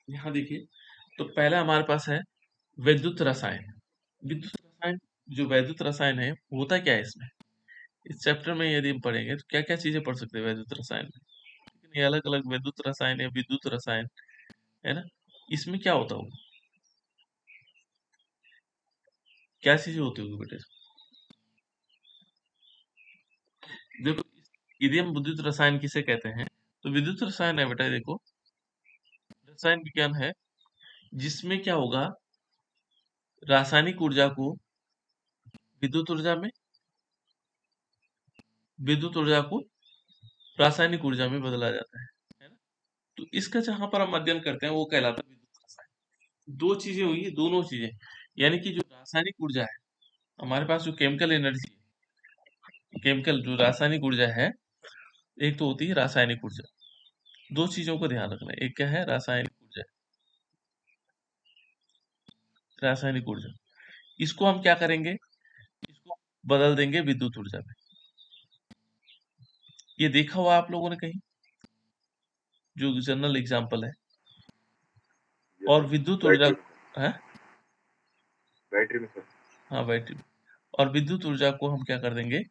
यहाँ देखिए, तो पहला हमारे पास है वैद्युत रसायन। विद्युत रसायन, जो वैद्युत रसायन है, होता क्या है इसमें? इस चैप्टर में यदि हम पढ़ेंगे तो क्या-क्या चीजें पढ़ सकते हैं वैद्युत रसायन में। लेकिन ये अलग-अलग वैद्युत रसायन है, विद्युत रसायन, है ना? इसमें क्या होता होगा? क्या चीजें होती होगी बेटे? देखो, यदि हम विद्युत रसायन किसे कहते हैं, तो विद्युत रसायन है बेटा, देखो, रसायन विज्ञान है जिसमें क्या होगा, रासायनिक ऊर्जा को विद्युत ऊर्जा में, विद्युत ऊर्जा को रासायनिक ऊर्जा में बदला जाता है ना? तो इसका जहां पर हम अध्ययन करते हैं वो कहलाता है विद्युत रसायन। दो चीजें हुई, दोनों चीजें, यानी कि जो रासायनिक ऊर्जा है, हमारे पास जो केमिकल एनर्जी, केमिकल जो रासायनिक ऊर्जा है, एक तो होती है रासायनिक ऊर्जा। दो चीजों को ध्यान रखना है, एक क्या है, रासायनिक ऊर्जा, रासायनिक ऊर्जा, इसको हम क्या करेंगे, इसको बदल देंगे विद्युत ऊर्जा में। ये देखा हुआ आप लोगों ने कहीं, जो जनरल एग्जाम्पल है। यस और सर। विद्युत ऊर्जा बैटरी में सर। है, बैटरी में सर। हाँ बैटरी, और विद्युत ऊर्जा को हम क्या कर देंगे,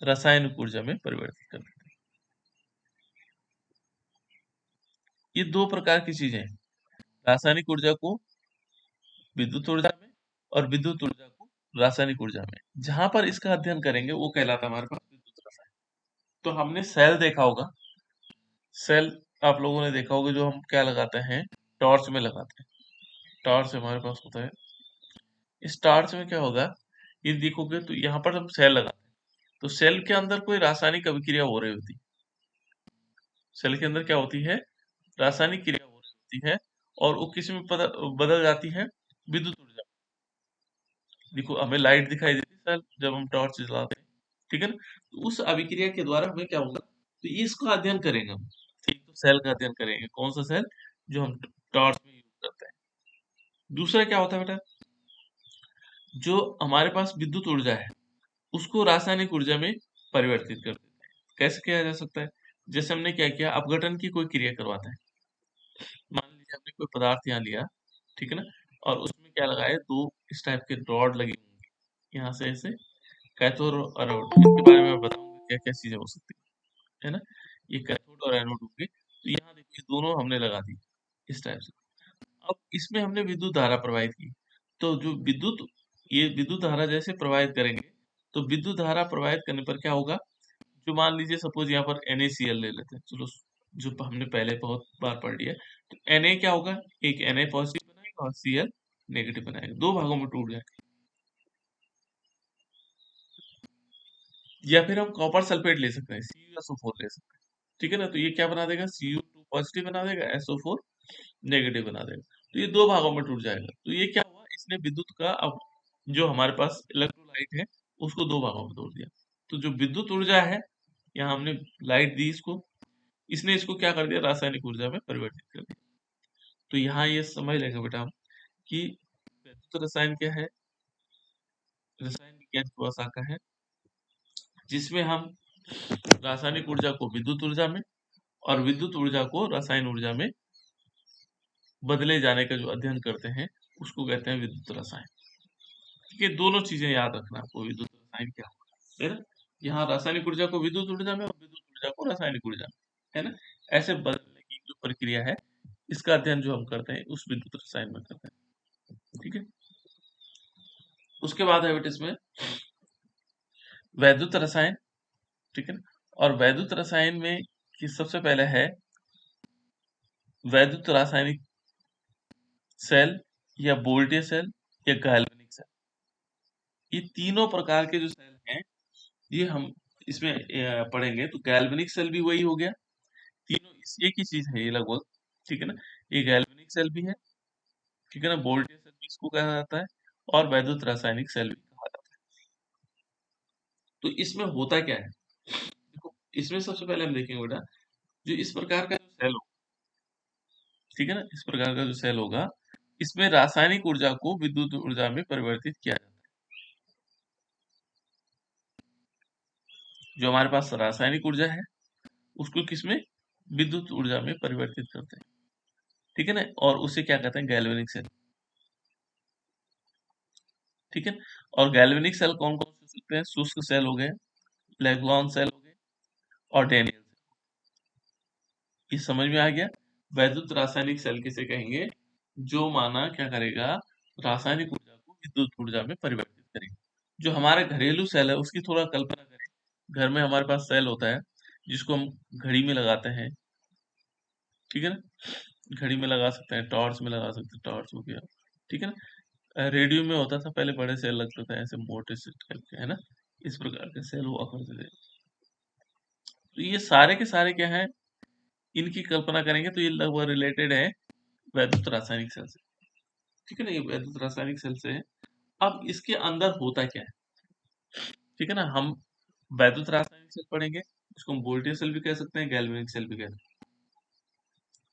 रासायनिक ऊर्जा में परिवर्तित कर देंगे। ये दो प्रकार की चीजें हैं, रासायनिक ऊर्जा को विद्युत ऊर्जा में, और विद्युत ऊर्जा को रासायनिक ऊर्जा में। जहां पर इसका अध्ययन करेंगे वो कहलाता है हमारे पास विद्युत रसायन। तो हमने सेल देखा होगा, सेल आप लोगों ने देखा होगा, जो हम क्या लगाते हैं, टॉर्च में लगाते हैं। टॉर्च हमारे पास होता है, इस टॉर्च में क्या होगा, ये देखोगे तो यहाँ पर हम सेल लगाते हैं, तो सेल के अंदर कोई रासायनिक अभिक्रिया हो रही होती है। सेल के अंदर क्या होती है, रासायनिक क्रिया हो रही होती है, और वो किस में बदल जाती है, विद्युत ऊर्जा। देखो, हमें लाइट दिखाई देती है सर जब हम टॉर्च जलाते हैं, ठीक है ना? तो उस अभिक्रिया के द्वारा हमें क्या होगा, तो ये इसका अध्ययन करेंगे हम। ठीक, तो सेल का अध्ययन करेंगे, कौन सा सेल, जो हम टॉर्च में यूज करते हैं। दूसरा क्या होता है बेटा, जो हमारे पास विद्युत ऊर्जा है, उसको रासायनिक ऊर्जा में परिवर्तित कर देते हैं। कैसे किया जा सकता है? जैसे हमने क्या किया, अपघटन की कोई क्रिया करवाते हैं। मान लीजिए हमने कोई पदार्थ यहाँ लिया, ठीक है ना, और उसमें क्या लगाया, दो इस टाइप के रॉड लगी होंगी, यहाँ से ऐसे, कैथोड और एनोड। इनके बारे में मैं बताऊंगा क्या क्या चीजें हो सकती है ना। ये कैथोड और एनोड होंगे, तो यहाँ देखिए दोनों हमने लगा दी इस टाइप से। अब इसमें हमने विद्युत धारा प्रवाहित की, तो जो विद्युत, ये विद्युत धारा जैसे प्रवाहित करेंगे, तो विद्युत धारा प्रवाहित करने पर क्या होगा, जो मान लीजिए सपोज यहाँ पर NaCl ले लेते हैं, चलो, जो हमने पहले बहुत बार पढ़ लिया, तो Na क्या होगा, एक Na पॉजिटिव बनाएगा और Cl नेगेटिव बनाएगा, दो भागों में टूट जाएगा। या फिर हम कॉपर सल्फेट ले सकते हैं, CuSO4 ले सकते हैं, ठीक है ना, तो ये क्या बना देगा, Cu2 पॉजिटिव बना देगा, SO4 नेगेटिव बना देगा, तो ये दो भागों में टूट जाएगा। तो ये क्या हुआ, इसने विद्युत का, अब जो हमारे पास इलेक्ट्रोलाइट है, उसको दो भागों में तोड़ दिया। तो जो विद्युत ऊर्जा है, यहाँ हमने लाइट दी इसको, इसने इसको क्या कर दिया, रासायनिक ऊर्जा में परिवर्तित कर दिया। तो यहाँ ये समझ लेंगे बेटा हम कि वैद्युत रसायन क्या है, रसायन विज्ञान की वह शाखा है जिसमें हम रासायनिक ऊर्जा को विद्युत ऊर्जा में, और विद्युत ऊर्जा को रासायन ऊर्जा में बदले जाने का जो अध्ययन करते हैं, उसको कहते हैं विद्युत रसायन। ये दोनों चीजें याद रखना आपको, विद्युत रसायन क्या होगा, है ना। यहाँ रासायनिक ऊर्जा को विद्युत ऊर्जा में, और विद्युत ऊर्जा को रासायनिक ऊर्जा में, है ना। ऐसे बदलने की जो प्रक्रिया है, इसका अध्ययन जो हम करते हैं उस विद्युत रसायन में करते हैं, ठीक है। उसके बाद है बेटा इसमें वैद्युत रसायन, ठीक है ना। और वैद्युत रसायन में कि सबसे पहले है वैद्युत रासायनिक सेल, या वोल्टेज सेल, या गैल्वेनिक सेल। ये तीनों प्रकार के जो सेल हैं, ये हम इसमें पढ़ेंगे। तो गैल्वेनिक सेल भी वही हो गया, तीनों एक ही चीज है ये लगभग, ठीक है ना। ये गैल्वेनिक सेल भी है, ठीक है ना, वोल्टेज सेल भी इसको कहा जाता है, और वैद्युत रासायनिक सेल भी कहा जाता है। तो इसमें होता क्या है, देखो, इसमें सबसे पहले हम देखेंगे बेटा, जो इस प्रकार का जो सेल होगा, ठीक है ना, इस प्रकार का जो सेल होगा, इसमें रासायनिक ऊर्जा को विद्युत ऊर्जा में परिवर्तित किया जाता है। जो हमारे पास रासायनिक ऊर्जा है, उसको किसमें, विद्युत ऊर्जा में परिवर्तित करते हैं, ठीक है ना, और उसे क्या कहते हैं, गैल्वेनिक सेल। ठीक है, और गैल्वेनिक सेल कौन कौन से हो सकते हैं, शुष्क सेल हो गए, लैग्लॉन सेल हो गए, और डेनियल सेल। ये समझ में आ गया। वैद्युत रासायनिक सेल किसे कहेंगे, जो माना क्या करेगा, रासायनिक ऊर्जा को विद्युत ऊर्जा में परिवर्तित करेगा। जो हमारे घरेलू सेल है उसकी थोड़ा कल्पना करें। घर में हमारे पास सेल होता है जिसको हम घड़ी में लगाते हैं, ठीक है ना, घड़ी में लगा सकते हैं, टॉर्च में लगा सकते हैं, टॉर्च हो गया, ठीक है ना। रेडियो में होता था पहले, बड़े सेल लगते थे ऐसे मोटे से टाइप के, है ना, इस प्रकार के सेल हुआ करते थे। तो ये सारे के सारे क्या है, इनकी कल्पना करेंगे तो ये लगभग रिलेटेड है वैद्युत रासायनिक सेल से। ठीक है ना, ये वैद्युत रासायनिक सेल से है। अब इसके अंदर होता क्या है, ठीक है ना, हम वैद्युत रासायनिक सेल पढ़ेंगे, इसको हम वोल्टेज सेल भी कह सकते हैं, गैल्वेनिक सेल भी कह सकते हैं,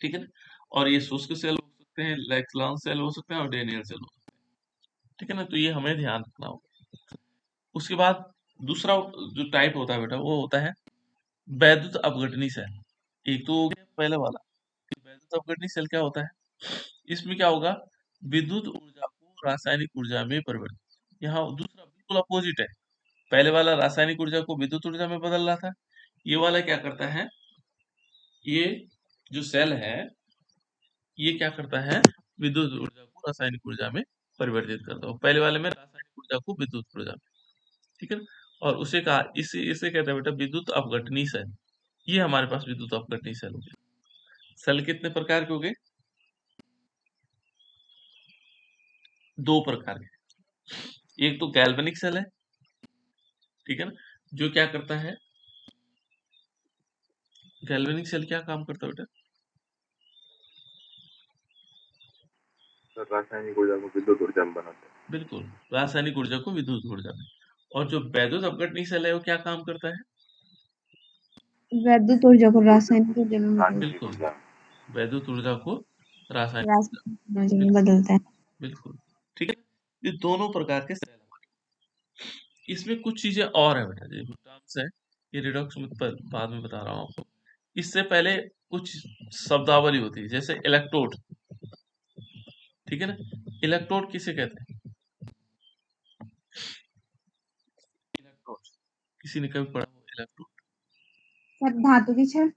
ठीक है ना। और ये शुष्क सेल हो सकते हैं, लैक्लान सेल हो सकते हैं, और डेनियल सेल हो सकते हैं, ठीक है ना। तो ये हमें ध्यान रखना होगा। उसके बाद दूसरा जो टाइप होता है बेटा, वो होता है वैद्युत अपघटनी सेल। एक तो हो गया पहले वाला, कि वैद्युत अपघटनी सेल क्या होता है, इसमें क्या होगा, विद्युत ऊर्जा को रासायनिक ऊर्जा में परिवर्तित। यहाँ दूसरा बिल्कुल अपोजिट है। पहले वाला रासायनिक ऊर्जा को विद्युत ऊर्जा में बदल रहा था, ये वाला क्या करता है, ये जो सेल है ये क्या करता है, विद्युत ऊर्जा को रासायनिक ऊर्जा में परिवर्तित करता है। पहले वाले में रासायनिक ऊर्जा को विद्युत ऊर्जा में, ठीक है ना? और उसे कहा, इसे इसे कहते हैं बेटा विद्युत अपघटनी सेल। ये हमारे पास विद्युत अपघटनी सेल हो गया। सेल कितने प्रकार के हो गए, दो प्रकार के। एक तो गैल्वेनिक सेल है, ठीक है ना, जो क्या करता है, गैल्वेनिक सेल क्या काम करता है बेटा, सर रासायनिक ऊर्जा को विद्युत ऊर्जा में बनाते हैं। बिल्कुल, रासायनिक ऊर्जा को विद्युत ऊर्जा में। और जो वैद्युत अपघटनी सेल है वो क्या काम करता है, वैद्युत ऊर्जा को विद्युत ऊर्जा रासायनिक ऊर्जा में रासायनिक बिल्कुल, ऊर्जा में। वैद्युत ऊर्जा को रासायनिक ऊर्जा, रासायनिक ऊर्जा में बिल्कुल बदलता है। बिल्कुल, ठीक है। ये दोनों प्रकार के सेल हमारे, इसमें कुछ चीजें और है बेटा, जो टर्म्स है, ये रिडॉक्स में बाद में बता रहा हूँ आपको। इससे पहले कुछ शब्दावली होती है, जैसे इलेक्ट्रोड, ठीक है ना। इलेक्ट्रोड किसे कहते हैं, इलेक्ट्रोड, किसी ने कभी पढ़ा हो इलेक्ट्रोड, सर धातु की छड़,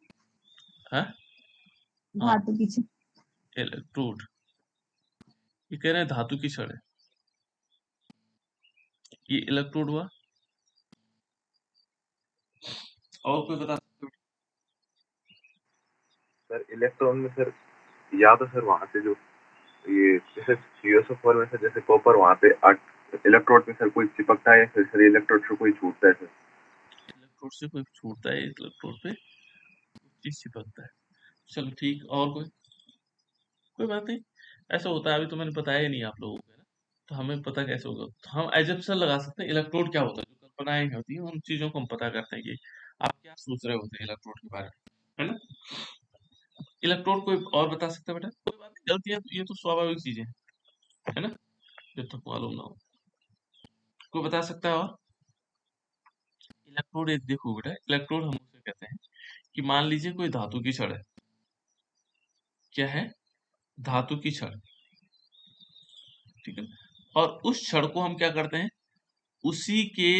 हाँ हाँ, धातु की छड़। इलेक्ट्रोड, ये कह रहे हैं धातु की छड़ है, ये इलेक्ट्रोड हुआ। और कोई बता सकते हो? सर इलेक्ट्रॉन में सर, या तो सर वहाँ से जो ये जैसे CO4 में सर जैसे कॉपर वहाँ पे इलेक्ट्रोड में सर कोई चिपकता है, फिर सर इलेक्ट्रोड से कोई छूटता है सर। इलेक्ट्रोड से कोई छूटता है, इलेक्ट्रोड पे चीज चिपकता है। चलो ठीक, और कोई बात नहीं, ऐसा होता है। अभी तो मैंने बताया ही नहीं आप लोगों को, है ना, तो हमें पता कैसे होगा, तो हम एजम्पशन लगा सकते हैं इलेक्ट्रोड क्या होता है, जो कल्पनाएं होती हैं उन चीजों को हम पता करते हैं कि आप क्या सोच रहे होते हैं इलेक्ट्रोड के बारे में, है ना। इलेक्ट्रोड कोई और बता सकता है बेटा, कोई बात नहीं, गलतियां ये तो स्वाभाविक चीजें हैं, है ना, जब तक मालूम ना हो। कोई बता सकता है और, इलेक्ट्रोड एक देखो बेटा, इलेक्ट्रोड हम उसे कहते हैं कि मान लीजिए कोई धातु की छड़ है, क्या है, धातु की छड़, ठीक है, और उस छड़ को हम क्या करते हैं, उसी के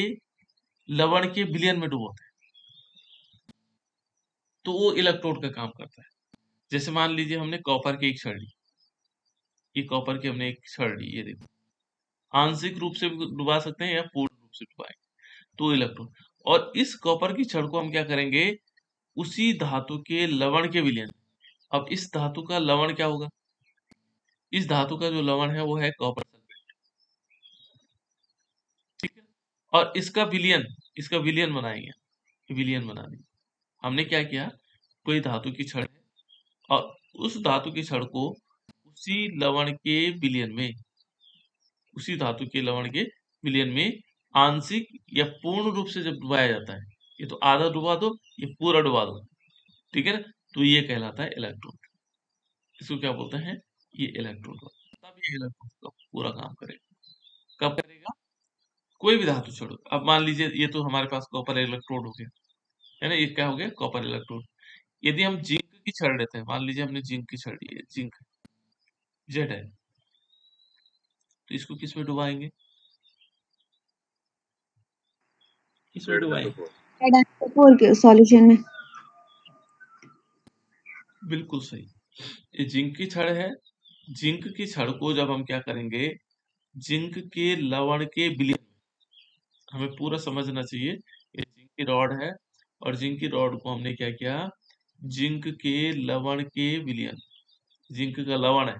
लवण के विलयन में डुबोते हैं, तो वो इलेक्ट्रोड का काम करता है। जैसे मान लीजिए हमने कॉपर की एक छड़ ली, ये कॉपर की हमने एक छड़ ली, ये देखो, आंशिक रूप से भी डुबा सकते हैं या पूर्ण रूप से डुबाएंगे, तो इलेक्ट्रोड। और इस कॉपर की छड़ को हम क्या करेंगे, उसी धातु के लवण के विलयन। अब इस धातु का लवण क्या होगा, इस धातु का जो लवण है वो है कॉपर सल्फेट, ठीक है। और इसका विलयन बनाएंगे, विलयन बना देंगे। हमने क्या किया, कोई धातु की छड़ है और उस धातु की छड़ को उसी लवण के विलयन में, उसी धातु के लवण के विलयन में आंशिक या पूर्ण रूप से जब डुबाया जाता है, ये तो आधा डुबा दो, ये पूरा डुबा दो, ठीक है ना, तो ये कहलाता है इलेक्ट्रोड। इसको क्या बोलते हैं, ये इलेक्ट्रोड, तब ये इलेक्ट्रोड का पूरा काम करेगा। कब करेगा, कोई भी धातु छोड़ो। अब मान लीजिए ये तो हमारे पास कॉपर इलेक्ट्रोड हो गया, है ना, ये क्या हो गया, कॉपर इलेक्ट्रोड। यदि हम जिंक की छड़ लेते हैं, मान लीजिए हमने जिंक की छड़ ली है, जिंक, जेड है, तो इसको किस में डुबाएंगे, किस में जेड में डुबाएंगे? तो फोर के सॉल्यूशन में। बिल्कुल सही। ये जिंक की छड़ है, जिंक की छड़ को जब हम क्या करेंगे, जिंक के लवण के विलयन, हमें पूरा समझना चाहिए, ये जिंक की रॉड है और जिंक की रॉड को हमने क्या किया, जिंक के लवण के विलयन, जिंक का लवण है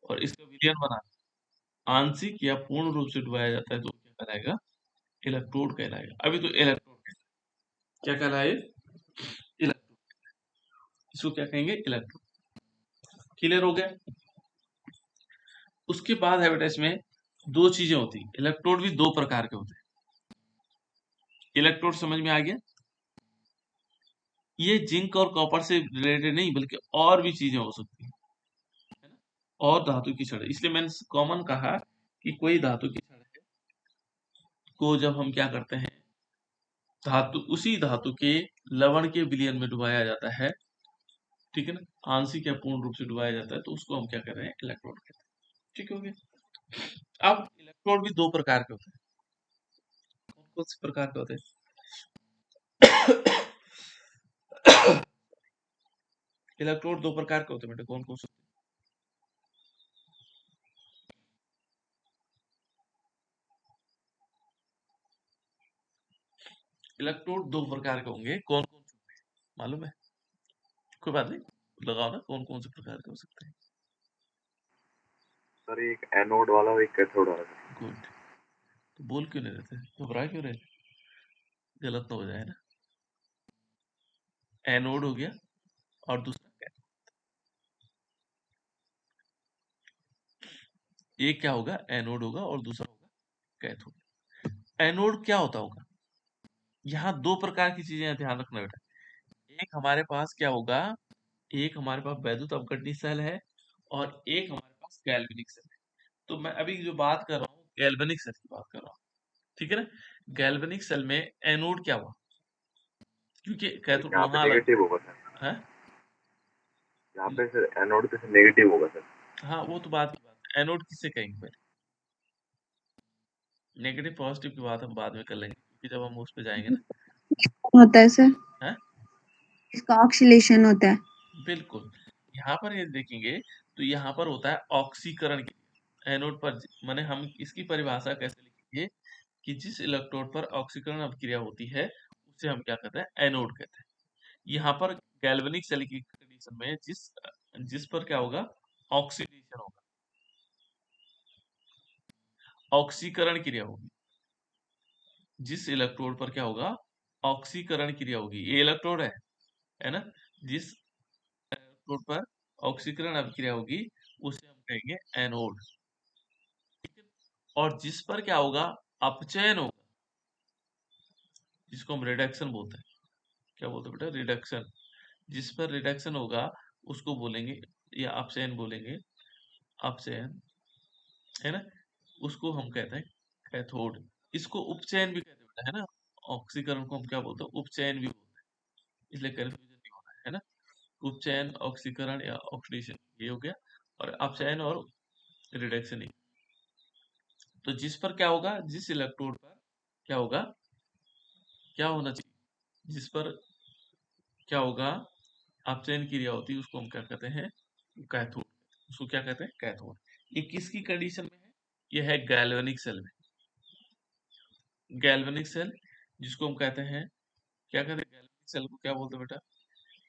और इसका विलयन बना आंशिक या पूर्ण रूप से डुबाया जाता है तो क्या कहलाएगा, इलेक्ट्रोड कहलाएगा। अभी तो इलेक्ट्रोड क्या कहलाए, इलेक्ट्रोड, इसको क्या कहेंगे, इलेक्ट्रोड। क्लियर हो गया? उसके बाद है बेटा इसमें दो चीजें होती हैं, इलेक्ट्रोड भी दो प्रकार के होते हैं। इलेक्ट्रोड समझ में आ गया? ये जिंक और कॉपर से रिलेटेड नहीं बल्कि और भी चीजें हो सकती हैं, है ना, और धातु की छड़, इसलिए मैंने कॉमन कहा कि कोई धातु की छड़ है को जब हम क्या करते हैं, धातु उसी धातु के लवण के विलयन में डुबाया जाता है, ठीक है ना, आंशिक या पूर्ण रूप से डुबाया जाता है, तो उसको हम क्या कर रहे हैं, इलेक्ट्रोड कहते हैं। ठीक हो गया? अब इलेक्ट्रोड भी दो प्रकार के होते हैं, कौन कौन से प्रकार के होते हैं? इलेक्ट्रोड दो प्रकार के होते हैं बेटा, कौन कौन से? इलेक्ट्रोड दो प्रकार के होंगे, कौन कौन से होंगे मालूम है? कोई बात नहीं, लगाओ ना, कौन कौन से प्रकार के हो सकते हैं? सर एक एनोड वाला और एक कैथोड वाला। गुड। तो बोल क्यों नहीं रहते, घबरा क्यों रहे, गलत ना हो जाए ना। एनोड हो गया और दूसरा कैथोड, एक क्या होगा, एनोड होगा और दूसरा होगा कैथोड। एनोड क्या होता होगा, यहाँ दो प्रकार की चीजें ध्यान रखना बेटा। एक हमारे पास क्या होगा, एक हमारे पास वैद्युत अपघटनी सेल है और एक हमारे पास गैल्वेनिक सेल है। तो मैं अभी जो बात कर रहा हूँ गैल्वेनिक सेल की बात कर रहा हूँ, ठीक है ना। गैल्वेनिक सेल में एनोड क्या हुआ, क्योंकि सर कैथोड यहाँ पे वहां अलग नेगेटिव होगा सर, है। यहाँ पे सर एनोड पे नेगेटिव होगा सर। हाँ वो तो बात की बात है, एनोड किससे कहेंगे पहले, नेगेटिव पॉजिटिव की बात हम बाद में कर लेंगे, क्योंकि जब हम उस पे जाएंगे ना। होता है सर, है, इसका ऑक्सीलेशन होता है। बिल्कुल। यहाँ पर ये देखेंगे तो यहाँ पर होता है ऑक्सीकरण की क्रिया। एनोड पर माने हम इसकी परिभाषा कैसे लिखेंगे कि जिस इलेक्ट्रोड पर ऑक्सीकरण अभिक्रिया होती है उसे हम क्या कहते हैं, एनोड कहते हैं। यहाँ पर गैल्वेनिक सेल की कंडीशन में जिस जिस पर क्या होगा, ऑक्सीडेशन होगा, ऑक्सीकरण क्रिया होगी, जिस इलेक्ट्रोड पर क्या होगा, ऑक्सीकरण क्रिया होगी, ये इलेक्ट्रोड है ना, जिस इलेक्ट्रोड पर ऑक्सीकरण अभिक्रिया होगी उसे हम कहेंगे एनोड। ठीक है? और जिस पर क्या होगा, अपचयन होगा, जिसको हम रिडक्शन बोलते हैं, क्या बोलते हैं बेटा, रिडक्शन, जिस पर रिडक्शन होगा उसको बोलेंगे या अपचयन बोलेंगे, अपचयन, है ना, उसको हम कहते हैं कैथोड। इसको उपचयन भी कहते हैं बेटा, है ना, ऑक्सीकरण को हम क्या बोलते हैं, उपचयन भी बोलते हैं, इसलिए कंफ्यूजन नहीं होना है ना। उपचयन, ऑक्सीकरण या ऑक्सीडेशन ये हो गया, और अपचयन और रिडक्शन ही। तो जिस पर क्या होगा, जिस इलेक्ट्रोड पर क्या होगा, क्या होना चाहिए, जिस पर क्या होगा, अपचयन क्रिया होती है उसको हम क्या कहते हैं, कैथोड। उसको क्या कहते हैं, कैथोड। ये किसकी कंडीशन में है, ये है गैल्वेनिक सेल में। गैल्वेनिक सेल जिसको हम कहते हैं, क्या कहते हैं, गैल्वेनिक सेल को क्या बोलते हैं बेटा,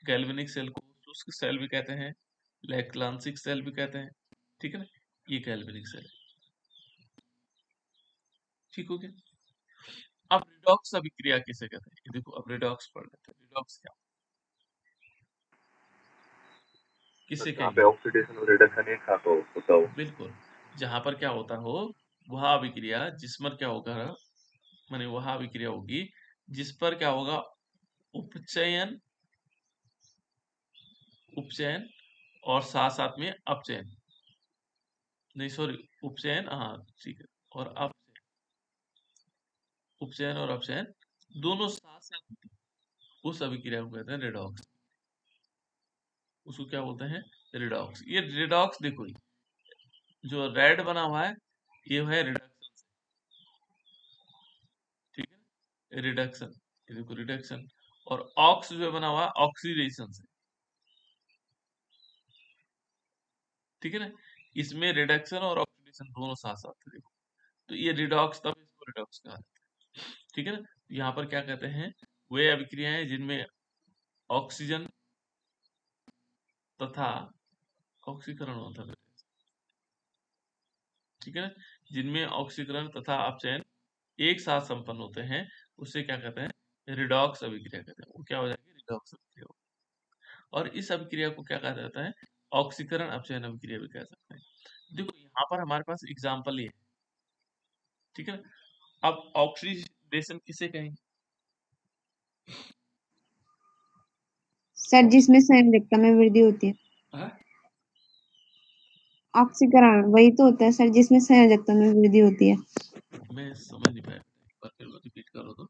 गैल्वेनिक सेल को शुष्क सेल भी कहते हैं, लैक्लांसिक सेल भी कहते हैं, ठीक है ना, ये गैल्वेनिक सेल। ठीक हो गया? अब रिडॉक्स अभिक्रिया किसे कहते हैं, ये देखो, अब रिडॉक्स पढ़ लेते हैं, रिडॉक्स क्या सर किसे जहाँ पे कहेंगे? ऑक्सीडेशन और रिडक्शन एक साथ होता हो। बिल्कुल, जहां पर क्या होता हो, वह अभिक्रिया जिस पर क्या होगा, माने वह अभिक्रिया होगी जिस पर क्या होगा, उपचयन, उपचयन और साथ साथ में अपचयन, नहीं सॉरी, उपचयन, हाँ ठीक है, और अपचयन, उपचयन और अपचयन दोनों साथ साथ होती है, उस अभिक्रिया को कहते हैं रिडॉक्स। उसको क्या बोलते हैं, रिडॉक्स। ये रिडॉक्स देखो, जो रेड बना हुआ है ये है रिडक्शन से, ठीक है, रिडक्शन, ये देखो रिडक्शन। और ऑक्स जो बना हुआ है ऑक्सीडेशन से, ठीक है ना। इसमें रिडक्शन और ऑक्सीडेशन दोनों साथ साथ है, देखो। तो ये रिडॉक्स, तब इसको रिडॉक्स कहा जाता है, ठीक है ना। यहाँ पर क्या कहते हैं, वे अभिक्रियाएं जिनमें ऑक्सीजन तथा ऑक्सीकरण होता है, ठीक है ना, जिनमें ऑक्सीकरण तथा अपचयन एक साथ संपन्न होते हैं, उसे क्या कहते हैं, रिडॉक्स अभिक्रिया कहते हैं। वो क्या हो जाएगी, रिडॉक्स अभिक्रिया हो। और इस अभिक्रिया को क्या कहा जाता है, ऑक्सीकरण अपचयन अभिक्रिया भी कह सकते हैं। देखो यहाँ पर हमारे पास एग्जाम्पल ये है, ठीक है ना। अब ऑक्सीडेशन किसे कहेंगे, सर जिसमें संयोजकता में वृद्धि होती है। हाँ? ऑक्सीकरण वही तो होता है सर जिसमें संयोजकता में वृद्धि होती है। मैं समझ नहीं पाया, एक बार फिर रिपीट करो तो,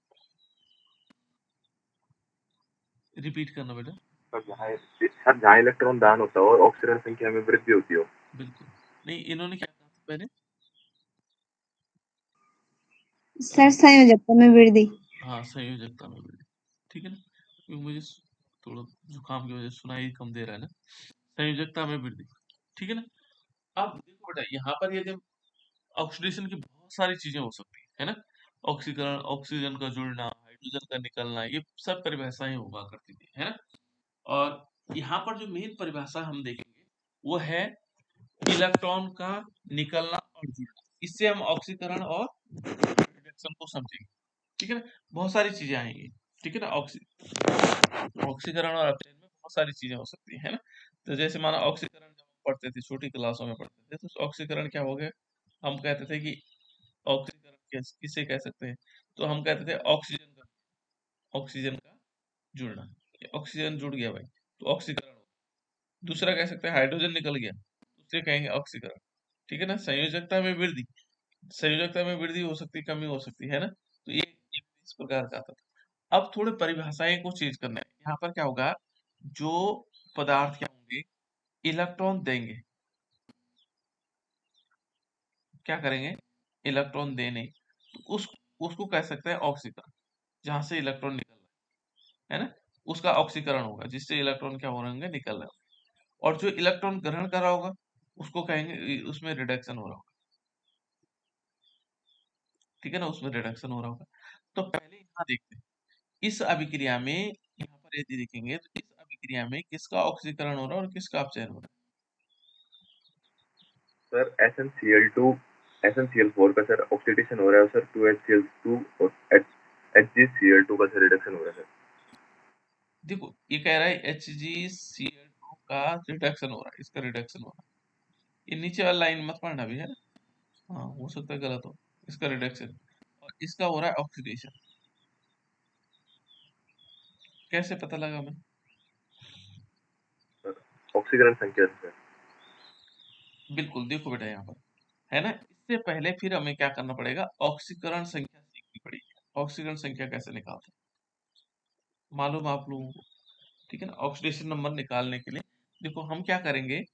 रिपीट करना बेटा। सर जहाँ इलेक्ट्रॉन दान होता है और ऑक्सीजन संख्या में वृद्धि होती हो। बिल्कुल नहीं, इन्होंने क्या कहा था पहले, सर संयोजकता में वृद्धि। हाँ संयोजकता में वृद्धि, ठीक है ना, क्योंकि मुझे थोड़ा जुकाम की वजह से सुनाई कम दे रहा है ना, संयोजकता में वृद्धि, ठीक है ना। अब देखो बेटा यहाँ पर यदि ऑक्सीडेशन की बहुत सारी चीजें हो सकती है ना, ऑक्सीकरण, ऑक्सीजन का जुड़ना, हाइड्रोजन का निकलना, ये सब परिभाषाएं हुआ करती थी, है ना। और यहाँ पर जो मेन परिभाषा हम देखेंगे वो है इलेक्ट्रॉन का निकलना और जुड़ना। इससे हम ऑक्सीकरण और रिडक्शन को समझेंगे, ठीक है ना। बहुत सारी चीजें आएंगी, ठीक है ना। ऑक्सीकरण और अपचयन में बहुत सारी चीजें हो सकती है ना। तो जैसे माना ऑक्सीकरण जब हम पढ़ते थे, छोटी क्लासों में पढ़ते थे, तो ऑक्सीकरण क्या हो गया, हम कहते थे कि ऑक्सीकरण किसे कह सकते हैं, तो हम कहते थे ऑक्सीजन का जुड़ना, ऑक्सीजन जुड़ गया भाई तो ऑक्सीकरण हो। दूसरा कह सकते हैं हाइड्रोजन निकल गया, उसे कहेंगे ऑक्सीकरण, ठीक है ना। संयोजकता में वृद्धि, संयोजकता में वृद्धि हो सकती, कमी हो सकती है ना। तो ये इस प्रकार का आता था। अब थोड़े परिभाषाएं को चेंज करना है, यहाँ पर क्या होगा, जो पदार्थ क्या होंगे, इलेक्ट्रॉन देंगे, क्या करेंगे, इलेक्ट्रॉन देने, तो उसको कह सकते हैं ऑक्सीकरण, जहां से इलेक्ट्रॉन निकल रहा है ना, उसका ऑक्सीकरण होगा, जिससे इलेक्ट्रॉन क्या हो रहे होंगे, निकल रहे होंगे। और जो इलेक्ट्रॉन ग्रहण कर रहा होगा उसको कहेंगे, उसमें रिडक्शन हो रहा होगा, ठीक है ना, उसमें रिडक्शन हो रहा होगा। तो पहले यहाँ देखते हैं, इस अभिक्रिया में, यहाँ पर यदि देखेंगे तो इस अभिक्रिया में किसका ऑक्सीकरण हो रहा है और किसका अपचयन हो रहा सर SnCl2 SnCl4 का सर ऑक्सीडेशन हो रहा है सर 2HCl2 और HgCl2 का सर रिडक्शन हो रहा है सर। है। देखो ये कह रहा है HgCl2 का रिडक्शन हो रहा है, इसका रिडक्शन हो रहा है। ये नीचे वाला लाइन मत पढ़ना भी है ना, हाँ हो सकता है गलत हो, इसका रिडक्शन, और इसका हो रहा है ऑक्सीडेशन। कैसे पता लगा हमें, ऑक्सीकरण संख्या सर। बिल्कुल देखो बेटा यहाँ पर है ना, इससे पहले फिर हमें क्या करना पड़ेगा, ऑक्सीकरण संख्या सीखनी पड़ेगी। ऑक्सीकरण संख्या कैसे निकालते हैं मालूम आप लोगों को, ठीक है ना। ऑक्सीडेशन नंबर निकालने के लिए देखो हम क्या करेंगे,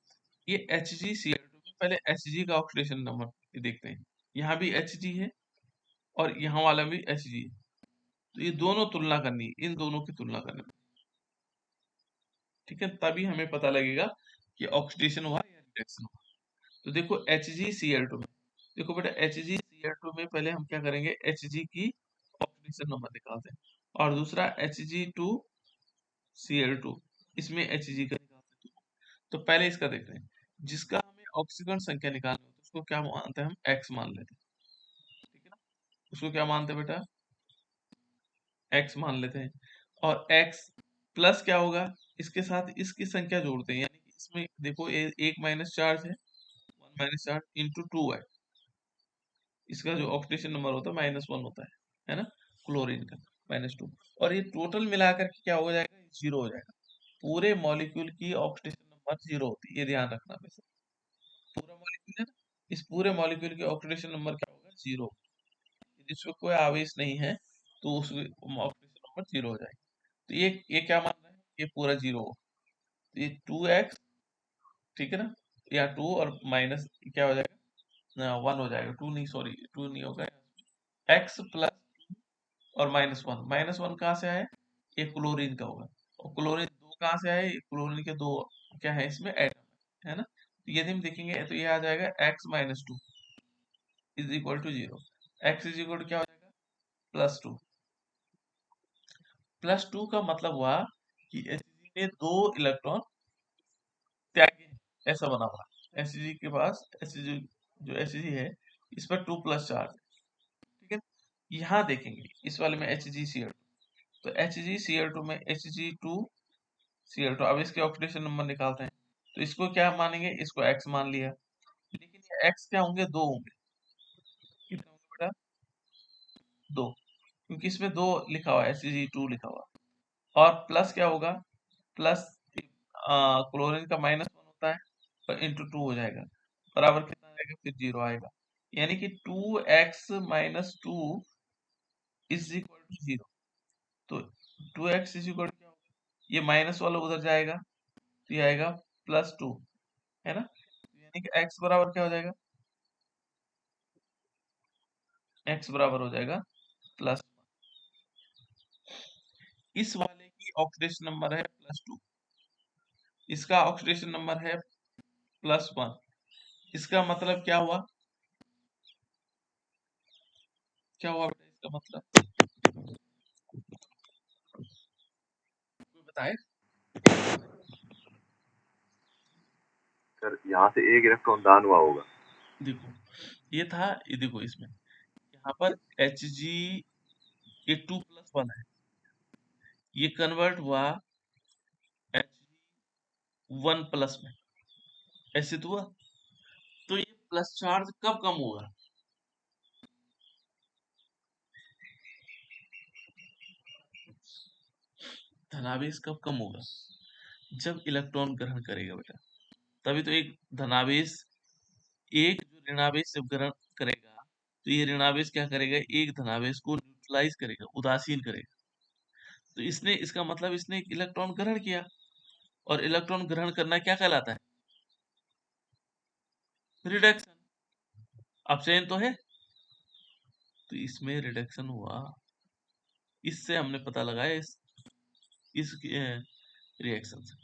ये HgCl2 में पहले Hg का ऑक्सीडेशन नंबर देखते हैं। यहाँ भी Hg है और यहाँ वाला भी Hg है, तो ये दोनों तुलना करनी है, इन दोनों की तुलना करनी है, ठीक है, तभी हमें पता लगेगा कि ऑक्सीडेशन हुआ या रिडक्शन हुआ। तो देखो HgCl2 में, देखो बेटा HgCl2 में पहले हम क्या करेंगे, Hg की ऑक्सीडेशन नंबर निकालते हैं, और दूसरा Hg2Cl2, इसमें Hg का निकालते हैं। तो पहले इसका देखते हैं, जिसका हमें ऑक्सीकरण संख्या निकालनी होती है उसको क्या मानते हैं, हम x मान लेते हैं, ठीक है ना। उसको क्या मानते हैं बेटा, x मान लेते हैं। और x प्लस क्या होगा, इसके साथ इसकी संख्या जोड़ते हैं, यानी कि इसमें देखो एक माइनस चार्ज है, 1 - चार्ज इंटू 2 है, इसका जो ऑक्सीडेशन नंबर होता है -1 होता है ना, क्लोरीन का -2। और ये टोटल मिलाकर के क्या हो जाएगा, 0 हो जाएगा। पूरे मॉलिक्यूल की ऑक्सीडेशन नंबर 0 होती है, ये ध्यान रखना वैसे। पूरा मॉलिक्यूल है ना, इस पूरे मॉलिक्यूल की ऑक्सीडेशन नंबर क्या होगा, 0। जिसमें कोई आवेश नहीं है तो उस ऑक्सीडेशन नंबर 0 हो जाएगा। तो ये क्या मान रहा है, ये पूरा 0 हो, तो ये 2x, ठीक है ना, या 2 और माइनस क्या हो जाएगा, 1 हो जाएगा, 2 नहीं, सॉरी 2 नहीं होगा, x प्लस और -1 कहाँ से आया, ये क्लोरीन का होगा, और क्लोरीन 2 कहाँ से आए, क्लोरीन के 2 क्या है इसमें एटम है ना। तो यदि हम देखेंगे तो ये आ जाएगा x minus 2 is equal to 0, x is equal to क्या हो जाएगा, +2। +2 का मतलब हुआ कि Hg ने 2 इलेक्ट्रॉन त्यागे हैं, ऐसा बना हुआ Hg के पास, Hg जो Hg है इस पर 2 प्लस चार्ज है, ठीक है। यहाँ देखेंगे इस वाले में HgCl2, तो HgCl2 में Hg2Cl2, अब इसके ऑक्सीडेशन नंबर निकालते हैं, तो इसको क्या मानेंगे, इसको x मान लिया, लेकिन ये x क्या होंगे, 2 होंगे, कितने होंगे बेटा, 2, क्योंकि इसमें 2 लिखा हुआ है, Hg2 लिखा हुआ, और प्लस क्या होगा, प्लस क्लोरीन का -1 होता है और इंटू 2 हो जाएगा, बराबर कितना आएगा, फिर 0 आएगा, यानी कि 2x minus 2 is equal to 0। तो 2x इज इक्वल टू क्या होगा, ये माइनस वाला उधर जाएगा तो ये आएगा +2, है ना, तो यानी कि x बराबर क्या हो जाएगा, x बराबर हो जाएगा +1। इस वाले की ऑक्सीडेशन नंबर है +2, इसका ऑक्सीडेशन नंबर है +1, इसका मतलब क्या हुआ, क्या हुआ बेटा, इसका मतलब कोई बताए, सर यहाँ से एक इलेक्ट्रॉन दान हुआ होगा। देखो ये था, ये देखो इसमें यहाँ पर Hg ये 2+1 है, ये कन्वर्ट हुआ Hg1+ में, ऐसे तो हुआ, तो ये प्लस चार्ज कब कम होगा, धनावेश कब कम होगा, जब इलेक्ट्रॉन ग्रहण करेगा बेटा, तभी तो एक धनावेश, एक जो ऋणावेश जब ग्रहण करेगा तो ये ऋणावेश क्या करेगा, एक धनावेश को न्यूट्रलाइज करेगा, उदासीन करेगा, तो इसने, इसका मतलब इसने एक इलेक्ट्रॉन ग्रहण किया, और इलेक्ट्रॉन ग्रहण करना क्या कहलाता है, रिडक्शन, अपचयन तो है, तो इसमें रिडक्शन हुआ, इससे हमने पता लगाया इस रिएक्शन से।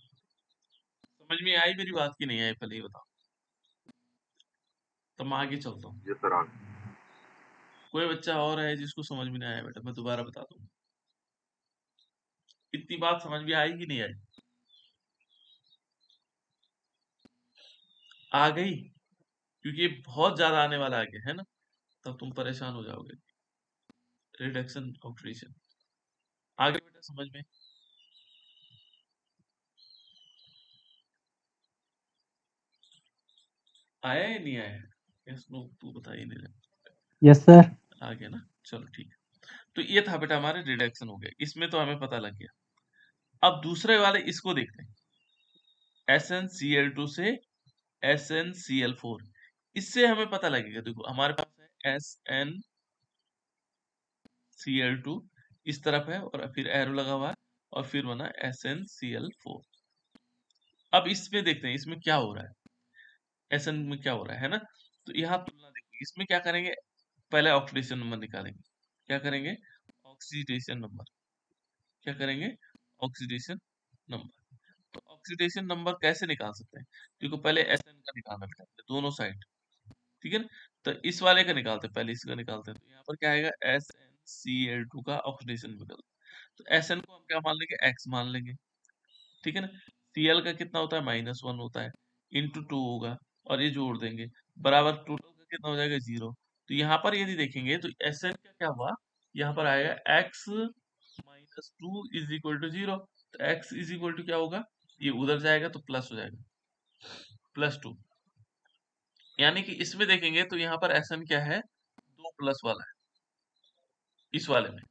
समझ में आई मेरी बात की नहीं आई, पहले ही बताओ, तो मैं आगे चलता हूँ। जी सर, कोई बच्चा और है जिसको समझ में नहीं आया बेटा, मैं दोबारा बता दूँ, इतनी बात समझ में आई कि नहीं आई, आ गई, क्योंकि ये बहुत ज्यादा आने वाला आगे है ना, तब तुम परेशान हो जाओगे, रिडक्शन ऑक्सीडेशन, आगे बेटा समझ में आया या नहीं आया, यस नो तू बता ही नहीं रहा, यस सर। आ गया ना, चलो ठीक है। तो ये था बेटा हमारे रिडक्शन हो गया, इसमें तो हमें पता लग गया। अब दूसरे वाले इसको देखते हैं, SnCl2 से SnCl4, इससे हमें पता लगेगा, देखो हमारे पास है SnCl2 इस तरफ है, और फिर एरो लगा हुआ है, और फिर बना SnCl4। अब इसमें देखते हैं इसमें क्या हो रहा है, Sn में क्या हो रहा है ना, तो यहाँ तुलना देखो, इसमें क्या करेंगे, पहले ऑक्सीडेशन नंबर निकालेंगे, क्या करेंगे, ऑक्सीडेशन नंबर, क्या करेंगे, ऑक्सीडेशन नंबर। तो ऑक्सीडेशन नंबर कैसे निकाल सकते हैं, देखो पहले Sn का निकालना बेटा, दोनों साइड, ठीक है ना, तो इस वाले का निकालते हैं, पहले इसका निकालते हैं, तो यहाँ पर क्या आएगा, SnCl2 का ऑक्सीडेशन निकलता है, तो Sn को हम क्या मान लेंगे, x मान लेंगे, ठीक है ना, Cl का कितना होता है, -1 होता है, इंटू 2 होगा, और ये जोड़ देंगे, बराबर टोटल का कितना हो जाएगा, 0। तो यहाँ पर यदि देखेंगे तो Sn का क्या हुआ, यहाँ पर आएगा x minus 2 is equal to 0, तो x इज इक्वल टू क्या होगा, ये उधर जाएगा तो प्लस हो जाएगा, +2, यानी कि इसमें देखेंगे तो यहाँ पर Sn क्या है, 2 प्लस वाला है, इस वाले में,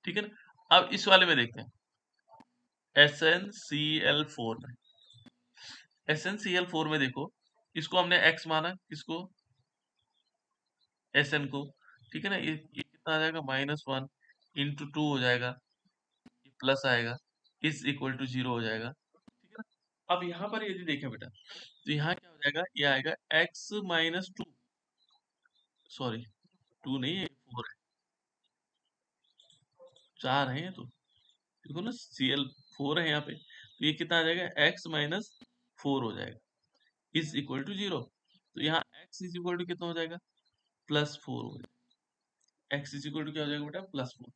ठीक है ना। अब इस वाले में देखते हैं, SnCl4 में, SnCl4 में देखो, इसको हमने x माना, किसको, Sn को, ठीक है ना, ये कितना आ जाएगा, -1 इंटू 2 हो जाएगा, ये प्लस आएगा, इज इक्वल टू 0 हो जाएगा, ठीक है ना। अब यहाँ पर यदि देखें बेटा, तो यहाँ क्या हो जाएगा, ये आएगा x माइनस 2, सॉरी 2 नहीं है 4 है, 4 है ये तो, देखो ना Cl4 है यहाँ पे, तो ये कितना आ जाएगा, x माइनस 4 हो जाएगा, इज इक्वल टू 0। तो यहाँ x इज इक्वल टू कितना हो जाएगा, +4 हो जाएगा, x इज इक्वल टू क्या हो जाएगा बेटा, +4।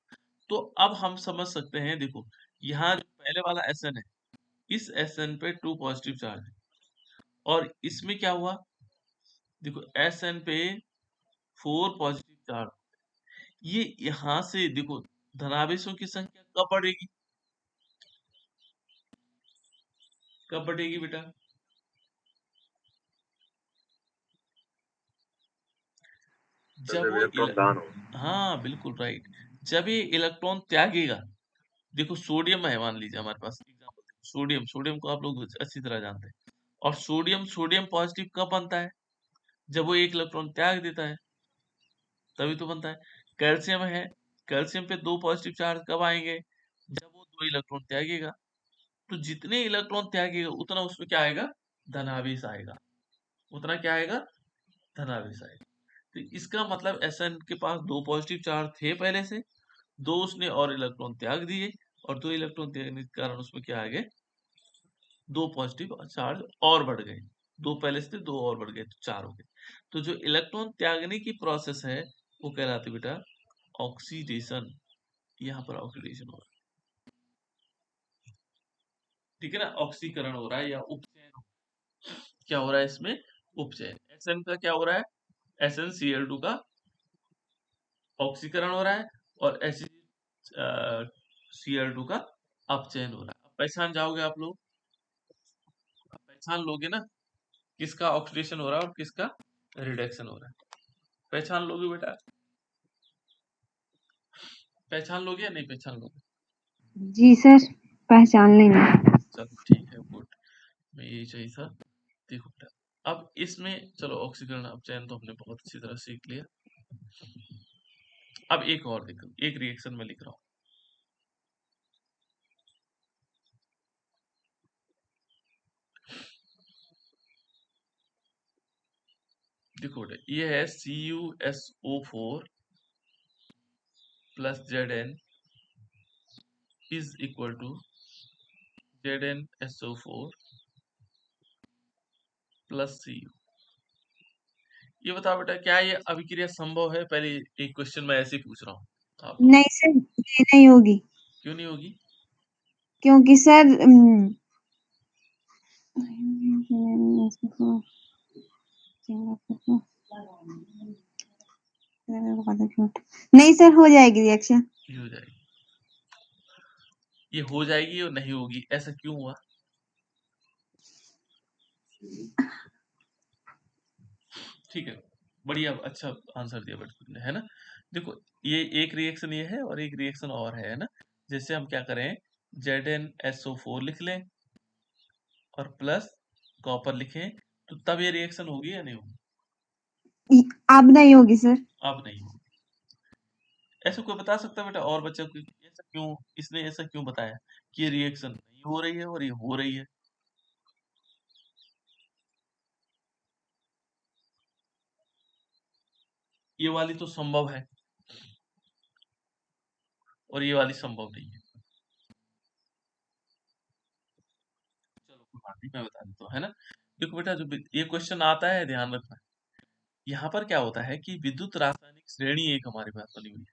तो अब हम समझ सकते हैं, देखो यहाँ जो पहले वाला Sn है, इस Sn पे 2 पॉजिटिव चार्ज है, और इसमें क्या हुआ, देखो Sn पे 4 पॉजिटिव चार्ज, ये यहाँ से देखो धनावेशों की संख्या कब बढ़ेगी, कब बढ़ेगी बेटा, सर जब जब वो इलेक्ट्रॉन दान हो। हाँ बिल्कुल राइट, जब ये इलेक्ट्रॉन त्यागेगा, देखो सोडियम है मान लीजिए हमारे पास एग्जाम्पल, सोडियम, सोडियम को आप लोग अच्छी तरह जानते हैं, और सोडियम, सोडियम पॉजिटिव कब बनता है, जब वो एक इलेक्ट्रॉन त्याग देता है, तभी तो बनता है। कैल्शियम है, कैल्शियम पे 2 पॉजिटिव चार्ज कब आएंगे, जब वो 2 इलेक्ट्रॉन त्यागेगा, तो जितने इलेक्ट्रॉन त्यागेगा उतना उसमें क्या आएगा, धनावेश आएगा, उतना क्या आएगा, धनावेश आएगा। तो इसका मतलब Sn के पास 2 पॉजिटिव चार्ज थे पहले से, 2 उसने और इलेक्ट्रॉन त्याग दिए, और 2 इलेक्ट्रॉन त्यागने के कारण उसमें क्या आ गए, 2 पॉजिटिव चार्ज और बढ़ गए, 2 पहले से थे 2 और बढ़ गए, तो 4 हो गए। तो जो इलेक्ट्रॉन त्यागने की प्रोसेस है वो कहलाती बेटा ऑक्सीडेशन, यहाँ पर ऑक्सीडेशन हो रहा है, ठीक है ना, ऑक्सीकरण हो रहा है या उपचयन हो रहा है। क्या हो रहा है इसमें, उपचयन, Sn का क्या हो रहा है, SnCl2 का ऑक्सीकरण हो रहा है, और Cl2 का अपचयन हो रहा है। अब पहचान जाओगे आप लोग, पहचान लोगे ना किसका ऑक्सीडेशन हो रहा है और किसका रिडक्शन हो रहा है, पहचान लोगे बेटा, पहचान लोगे या नहीं पहचान लोगे, जी सर, पहचान लेंगे। चलो ठीक है, गुड, मैं यही चाहिए था। देखो बेटा, अब इसमें चलो ऑक्सीकरण अपचयन तो हमने बहुत अच्छी तरह सीख लिया। अब एक और देखो, एक रिएक्शन में लिख रहा हूँ, देखो बेटा, ये है CuSO4 plus Zn is equal to ZnSO4 plus Cu। ये बताओ बेटा, क्या ये अभिक्रिया संभव है, पहले एक क्वेश्चन मैं ऐसे ही पूछ रहा हूँ आप लोग, नहीं सर, ये नहीं होगी, क्यों नहीं होगी, क्योंकि सर नहीं सर, हो जाएगी रिएक्शन। ये हो जाएगी, ये हो जाएगी और नहीं होगी, ऐसा क्यों हुआ, ठीक है, बढ़िया, अच्छा आंसर दिया बेटा तुमने, है ना। देखो ये एक रिएक्शन ये है और एक रिएक्शन और है ना, जैसे हम क्या करें, ZnSO4 लिख लें और प्लस कॉपर लिखें, तो तब ये रिएक्शन होगी या नहीं होगी, अब नहीं होगी सर। अब नहीं होगी। ऐसा कोई बता सकता है बेटा और बच्चों को, ऐसा क्यों, इसने ऐसा क्यों बताया कि ये रिएक्शन नहीं हो रही है और ये हो रही है, ये वाली तो संभव है और ये वाली संभव नहीं है, चलो कोई बात नहीं, मैं बता देता हूँ, है ना। देखो बेटा, जो ये क्वेश्चन आता है ध्यान रखना, यहाँ पर क्या होता है कि विद्युत रासायनिक श्रेणी एक हमारे पास बनी हुई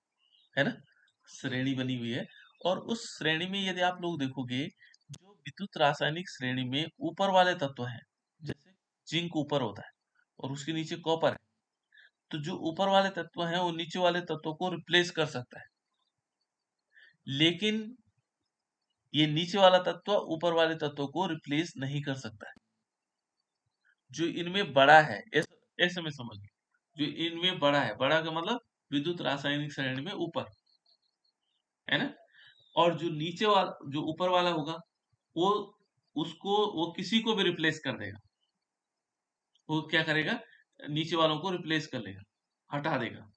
है ना, श्रेणी बनी हुई है, और उस श्रेणी में यदि आप लोग देखोगे, जो विद्युत रासायनिक श्रेणी में ऊपर वाले तत्व हैं, जैसे जिंक ऊपर होता है और उसके नीचे कॉपर है, तो जो ऊपर वाले तत्व हैं वो नीचे वाले तत्वों को रिप्लेस कर सकता है, लेकिन ये नीचे वाला तत्व ऊपर वाले तत्व को रिप्लेस नहीं कर सकता है, जो इनमें बड़ा है, ऐसे में समझ लो, जो इनमें बड़ा है, बड़ा का मतलब विद्युत रासायनिक श्रेणी में ऊपर, है ना, और जो नीचे वाला, जो ऊपर वाला होगा, वो उसको, वो किसी को भी रिप्लेस कर देगा, वो क्या करेगा, नीचे वालों को रिप्लेस कर लेगा, हटा देगा,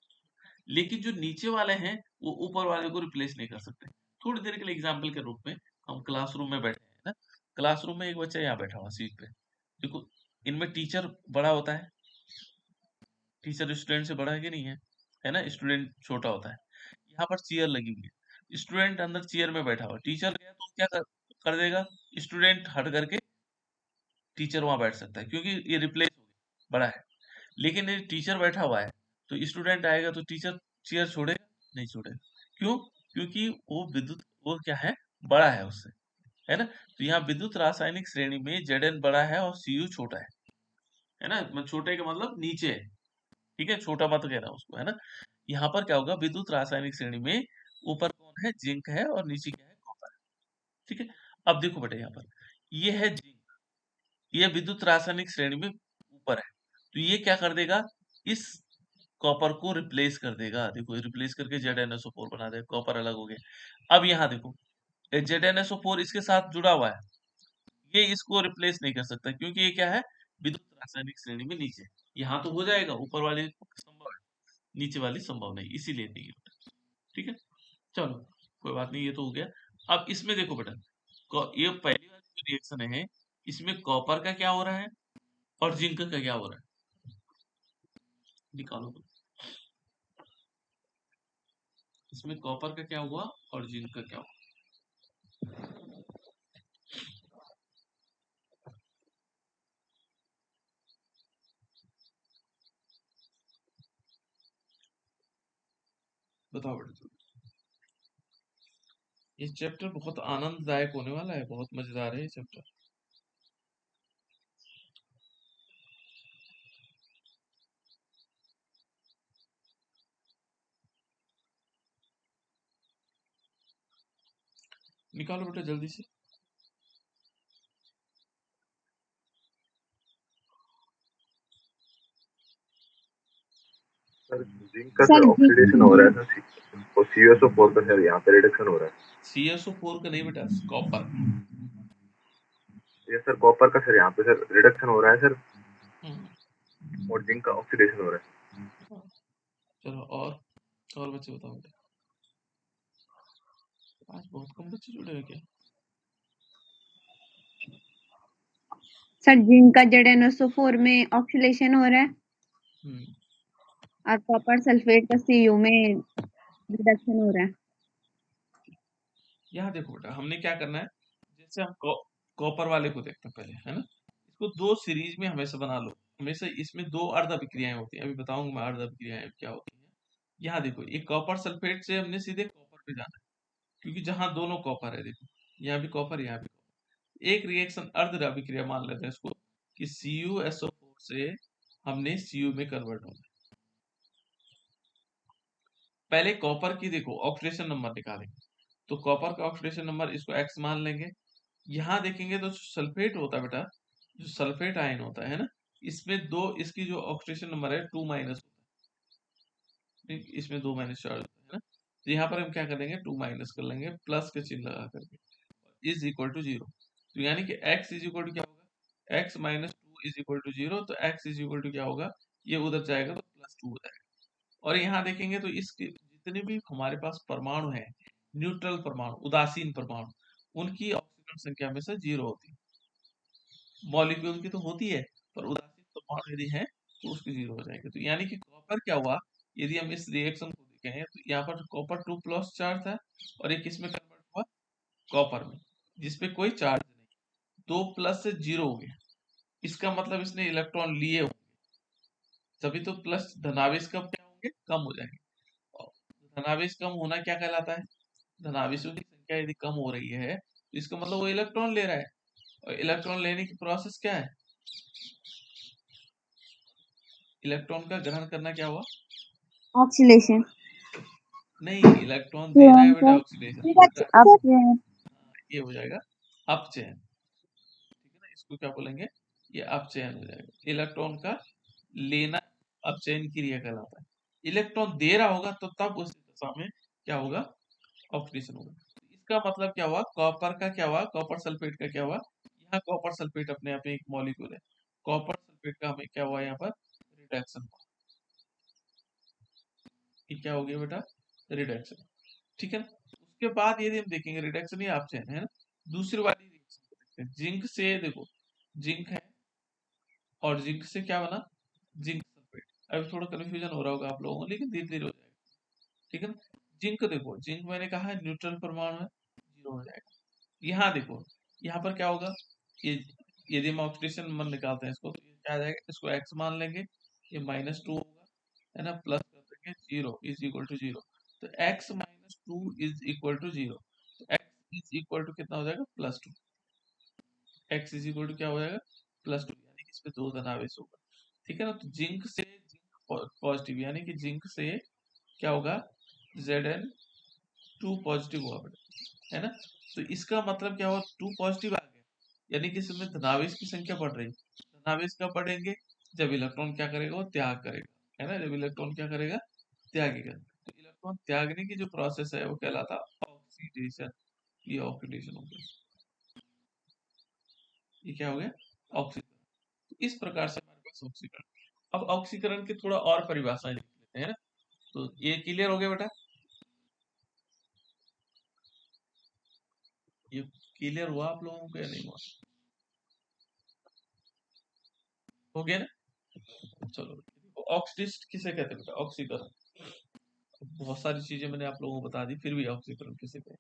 लेकिन जो नीचे वाले हैं वो ऊपर वाले को रिप्लेस नहीं कर सकते। थोड़ी देर के लिए एग्जाम्पल के रूप में, हम क्लासरूम में बैठे हैं ना, क्लासरूम में एक बच्चा यहाँ बैठा हुआ सीट पे, देखो इनमें टीचर बड़ा होता है, टीचर स्टूडेंट से बड़ा है कि नहीं है ना, स्टूडेंट छोटा होता है। यहाँ पर चेयर लगी हुई है, स्टूडेंट अंदर चेयर में बैठा हुआ, टीचर गया तो क्या कर देगा, स्टूडेंट हट करके टीचर वहां बैठ सकता है, क्योंकि ये रिप्लेस हो गया, बड़ा है। लेकिन ये टीचर बैठा हुआ है तो स्टूडेंट आएगा तो टीचर चेयर छोड़ेगा नहीं, छोड़ेगा। क्यों? क्योंकि वो विद्युत, वो क्या है, बड़ा है उससे, है ना। तो यहाँ विद्युत रासायनिक श्रेणी में Zn बड़ा है और Cu छोटा है ना, छोटे का मतलब नीचे है, ठीक है, छोटा मत कहना उसको, है ना। यहाँ पर क्या होगा, विद्युत रासायनिक श्रेणी में ऊपर कौन है, जिंक है, और नीचे क्या है, कॉपर, ठीक है। अब देखो बेटा यहाँ पर ये है जिंक, ये विद्युत रासायनिक श्रेणी में ऊपर है, तो ये क्या कर देगा, इस कॉपर को रिप्लेस कर देगा, देखो रिप्लेस करके ZnSO4 बना देगा, कॉपर अलग हो गया। अब यहाँ देखो ZnSO4 इसके साथ जुड़ा हुआ है, ये इसको रिप्लेस नहीं कर सकता, क्योंकि ये क्या है, विद्युत रासायनिक श्रेणी में नीचे। यहाँ तो हो जाएगा, ऊपर वाली संभव है, नीचे वाली संभव नहीं, इसीलिए नहीं होता, ठीक है। चलो कोई बात नहीं, ये तो हो गया। अब इसमें देखो बेटा, ये पहली वाली जो रिएक्शन है, इसमें कॉपर का क्या हो रहा है और जिंक का क्या हो रहा है, निकालो तो। इसमें कॉपर का क्या हुआ और जिंक का क्या हुआ, बताओ बेटा। ये चैप्टर बहुत आनंददायक होने वाला है, बहुत मजेदार है ये चैप्टर। निकालो बेटा जल्दी से। सर जिंक का सर सर जिंक ऑक्सीडेशन हो रहा है सर, और CuSO4 का सर यहाँ पे रिडक्शन हो रहा है। CSO4 का नहीं बेटा, कॉपर। ये सर कॉपर का सर यहाँ पे सर रिडक्शन हो रहा है सर, हम्म, और जिंक का ऑक्सीडेशन हो रहा है। हाँ, चलो और बच्चे बताओ बेटा। आज बहुत कम बच्चे जुड़े हैं क्या? सर जिंक का ZnSO4 में ऑक्सीडेशन हो रहा है हम्म, और कॉपर सल्फेट का Cu में रिडक्शन हो रहा है। यहाँ देखो बेटा, हमने क्या करना है, जैसे हम कॉपर वाले को देखते हैं पहले, है ना। इसको दो सीरीज में हमेशा बना लो, हमेशा इसमें दो अर्ध अभिक्रियाएं होती हैं, अभी बताऊंगा मैं अर्ध अभिक्रियाएं क्या होती हैं। यहाँ देखो, ये कॉपर सल्फेट से हमने सीधे कॉपर पे जाना है, क्योंकि जहां दोनों कॉपर है, देखो यहाँ भी कॉपर, यहाँ भी कॉपर। एक रिएक्शन अर्ध अभिक्रिया मान लेते हैं इसको, कि CuSO4 से हमने Cu में कन्वर्ट होना है। पहले कॉपर की देखो ऑक्सीडेशन नंबर निकालेंगे, तो कॉपर का ऑक्सीडेशन नंबर इसको x मान लेंगे। यहाँ देखेंगे तो सल्फेट होता है बेटा, जो सल्फेट आयन होता है ना, इसमें दो, इसकी जो ऑक्सीडेशन नंबर है 2 माइनस होता है, इसमें 2 माइनस चार्ज होता है ना। तो यहाँ पर हम क्या करेंगे, 2 माइनस कर लेंगे प्लस का चिन्ह लगा करके, इज इक्वल टू 0। तो यानी कि x इज इक्वल टू क्या होगा, x minus 2 is equal to 0, तो x इज इक्वल टू क्या होगा, ये उधर जाएगा तो +2 हो जाएगा। और यहाँ देखेंगे तो इसके जितने भी हमारे पास परमाणु है, न्यूट्रल परमाणु, उदासीन परमाणु, उनकी ऑक्सीजन संख्या में से 0 होती है। मॉलिक्यूल की तो होती है, पर उदासीन परमाणु यदि है तो उसकी 0 हो जाएगी। तो यानी कि कॉपर क्या हुआ, यदि हम इस रिएक्शन को देखें तो यहाँ पर कॉपर 2 प्लस चार्ज था, और एक किसमें कन्वर्ट हुआ, कॉपर में, जिसपे कोई चार्ज नहीं, 2 प्लस से 0 हो गया, इसका मतलब इसने इलेक्ट्रॉन लिए होंगे, तभी तो प्लस धनावेश कब क्या होंगे, कम हो जाएंगे। और धनावेश कम होना क्या कहलाता है, धनावेशों की संख्या यदि कम हो रही है तो इसका मतलब वो इलेक्ट्रॉन ले रहा है, और इलेक्ट्रॉन लेने की प्रोसेस क्या है, इलेक्ट्रॉन का ग्रहण करना क्या हुआ, ऑक्सीडेशन। नहीं, इलेक्ट्रॉन देना है बेटा, ऑक्सीडेशन बेटा, ये हो जाएगा अपचयन, ठीक है ना, इसको क्या बोलेंगे, ये अपचयन हो जाएगा। इलेक्ट्रॉन का लेना अपचयन क्रिया कहलाता है। इलेक्ट्रॉन दे रहा होगा तो तब उस दशा में क्या होगा, ऑक्सीडेशन होगा। इसका मतलब क्या हुआ, कॉपर का क्या हुआ, कॉपर सल्फेट का क्या हुआ, यहाँ कॉपर सल्फेट अपने आप में एक मॉलिक्यूल है, कॉपर सल्फेट का हमें क्या हुआ, यहाँ पर रिडक्शन हुआ। ये क्या हो गया बेटा, रिडक्शन, ठीक है ना। उसके बाद यदि हम देखेंगे रिडक्शन या अपचयन, है ना, दूसरी वाली रिएक्शन सकते हैं। जिंक से देखो, जिंक है और जिंक से क्या बना, जिंक सल्फेट। अभी थोड़ा कंफ्यूजन हो रहा होगा आप लोगों को, लेकिन धीरे धीरे हो जाएगा, ठीक है ना। जिंक देखो, जिंक मैंने कहा है न्यूट्रल परमाणु है, जीरो हो जाएगा। यहाँ देखो, यहाँ पर क्या होगा, ये यदि हम ऑक्सीडेशन मन निकालते हैं इसको, तो ये क्या आ जाएगा, इसको x मान लेंगे, ये -2 होगा, है ना, प्लस कर देंगे, 0 इज इक्वल टू 0। तो x - 2 इज इक्वल टू 0, तो x इज इक्वल टू कितना हो जाएगा, +2। x इज इक्वल टू क्या हो जाएगा, +2, यानी कि इसमें 2 धनावेश होगा, ठीक है ना। तो जिंक से जिंक पॉजिटिव, यानी कि जिंक से क्या होगा, Zn2 पॉजिटिव हुआ बेटा, है ना। तो इसका मतलब क्या हुआ, 2 पॉजिटिव आ गया, यानी कि इसमें धनावेश की संख्या बढ़ रही। धनावेश कब बढ़ेंगे, जब इलेक्ट्रॉन क्या करेगा, वो त्याग करेगा, है ना, जब इलेक्ट्रॉन क्या करेगा, त्यागेगा। तो इलेक्ट्रॉन त्यागने की जो प्रोसेस है वो कहलाता ऑक्सीडेशन। ये ऑक्सीडेशन हो गया, ये क्या हो गया, ऑक्सीकरण। तो इस प्रकार से हमारे पास ऑक्सीकरण। अब ऑक्सीकरण की थोड़ा और परिभाषाएं लिख लेते हैं ना। तो ये क्लियर हो गया बेटा, ये क्लियर हुआ आप लोगों को या नहीं हुआ, हो गया ना। चलो, ऑक्सीडेशन किसे कहते हैं बेटा, ऑक्सीकरण। बहुत सारी चीजें मैंने आप लोगों को बता दी, फिर भी ऑक्सीकरण किसे कहते हैं,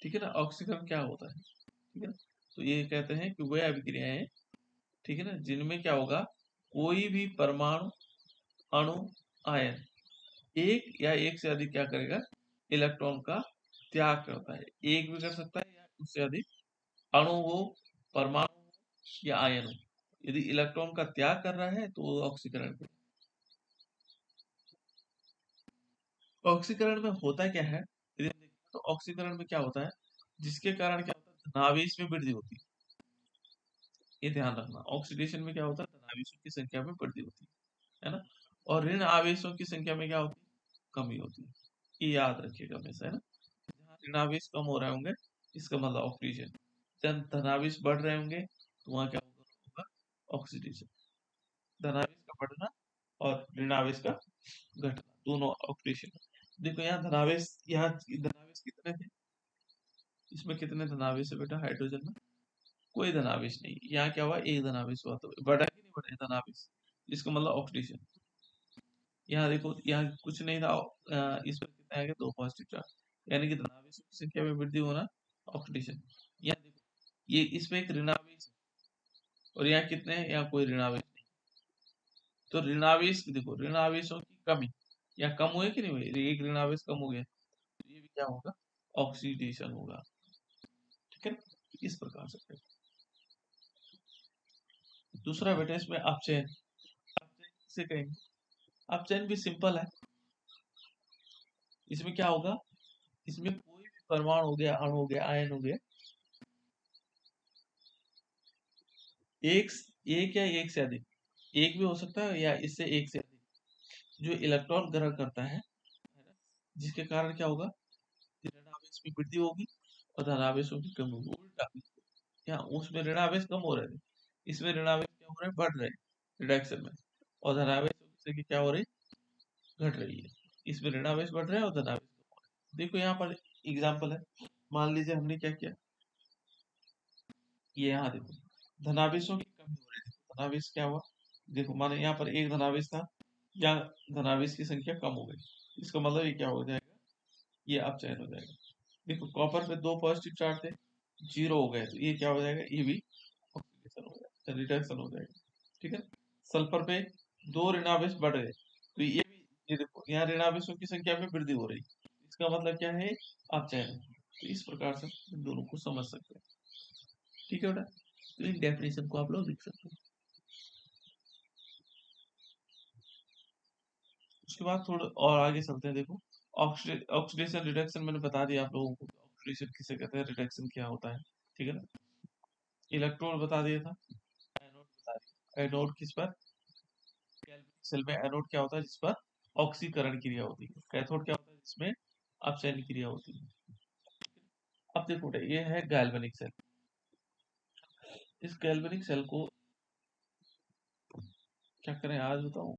ठीक है ना। ऑक्सीकरण क्या होता है, ठीक है ना। तो ये कहते हैं कि वे अभिक्रियाएं, ठीक है ना, जिनमें क्या होगा, कोई भी परमाणु, अणु, आयन एक या एक से अधिक क्या करेगा, इलेक्ट्रॉन का त्याग करता है। एक भी कर सकता है या उससे अधिक, अणु हो, परमाणु हो या आयन हो, यदि इलेक्ट्रॉन का त्याग कर रहा है तो वो ऑक्सीकरण है। ऑक्सीकरण में होता क्या है, यदि हम देखें तो ऑक्सीकरण में क्या होता है, जिसके कारण क्या होता है, धनावेश में वृद्धि होती है। ये ध्यान रखना, ऑक्सीडेशन में क्या होता है, धनावेशों की संख्या में वृद्धि होती है ना। और ऋण आवेशों की संख्या में क्या होती है, कमी होती है। ये याद रखिएगा हमेशा, है ना। जहाँ ऋणावेश कम हो रहे होंगे, इसका मतलब ऑक्सीजन। जब धनावेश बढ़ रहे होंगे तो वहाँ क्या होगा, ऑक्सीडेशन। धनावेश का बढ़ना और ऋणावेश का घटना, दोनों ऑक्सीडेशन। देखो यहाँ धनावेश, यहाँ धनावेश कितने थे, इसमें कितने धनावेश है बेटा, हाइड्रोजन में कोई धनावेश नहीं। यहाँ क्या हुआ, एक धनावेश हुआ, तो बढ़ा कि नहीं बढ़ा धनावेश, इसका मतलब ऑक्सीडेशन। यहाँ देखो, यहाँ कुछ नहीं था, इसमें कितना आएगा, 2 पॉजिटिव चार्ज, यानी कि धनावेशों की संख्या में वृद्धि होना, ऑक्सीडेशन। यहाँ देखो, ये इसमें एक ऋणावेश है और यहाँ कितने हैं, यहाँ कोई ऋणावेश नहीं। तो ऋणावेश देखो, ऋणावेशों की कमी या कम हुए कि नहीं हुए, एक ऋणावेश कम हो गया, तो ये भी क्या होगा, ऑक्सीडेशन होगा, ठीक है। इस प्रकार से दूसरा बेटा, इसमें अपचयन। अपचयन किसे कहेंगे, अपचयन भी सिंपल है। इसमें क्या होगा, इसमें कोई भी परमाणु हो गया, अणु हो गया, आयन हो गया, एक एक या एक से अधिक, एक भी हो सकता है या इससे एक से अधिक, जो इलेक्ट्रॉन ग्रहण करता है ना, जिसके कारण क्या होगा, ऋणावेश में वृद्धि होगी और धनावेशों की कमी होगी। उल्टा, यहाँ उसमें ऋणावेश कम हो रहे थे, इसमें ऋणावेश क्या हो रहे हैं, बढ़ रहे हैं, रिडक्शन में। और धनावेशों की संख्या क्या हो रही, घट रही है। इसमें ऋणावेश बढ़ रहे हैं और धनावेश कम हो रहे हैं। देखो यहाँ पर एग्जाम्पल है, मान लीजिए हमने क्या किया, ये यहाँ देखो, धनावेशों की कमी हो रही है, धनावेश क्या हुआ, देखो माने यहाँ पर एक धनावेश था, या धनावेश की संख्या कम हो गई, इसका मतलब ये क्या हो जाएगा, ये अपचयन हो जाएगा। देखो कॉपर पे 2 पॉजिटिव चार्ज थे, 0 हो गए, तो ये क्या हो जाएगा, ये भी ऑक्सीडेशन हो जाएगा, रिडक्शन हो जाएगा, ठीक है। सल्फर पे 2 ऋणावेश बढ़ गए, तो ये भी, ये देखो यहाँ ऋणावेशों की संख्या में वृद्धि हो रही, इसका मतलब क्या है, अपचयन। तो इस प्रकार से इन दोनों को समझ सकते हैं, ठीक है बेटा। तो इन डेफिनेशन को आप लोग लिख सकते हैं। उसके बाद थोड़ा और आगे चलते हैं। देखो ऑक्सीडेशन रिडक्शन मैंने बता दिया आप लोगों को, ऑक्सीडेशन किसे कहते हैं, रिडक्शन क्या होता है, ठीक है ना। इलेक्ट्रोड बता दिया था, एनोड बता दिया। एनोड किस पर, गैल्वेनिक सेल में एनोड क्या होता है, जिस पर ऑक्सीकरण क्रिया होती है। कैथोड क्या होता है, जिसमें अपचयन क्रिया होती है। अब देखो बेटा, ये है गैल्वेनिक सेल। इस गैल्वेनिक सेल को क्या करें आज बताऊं।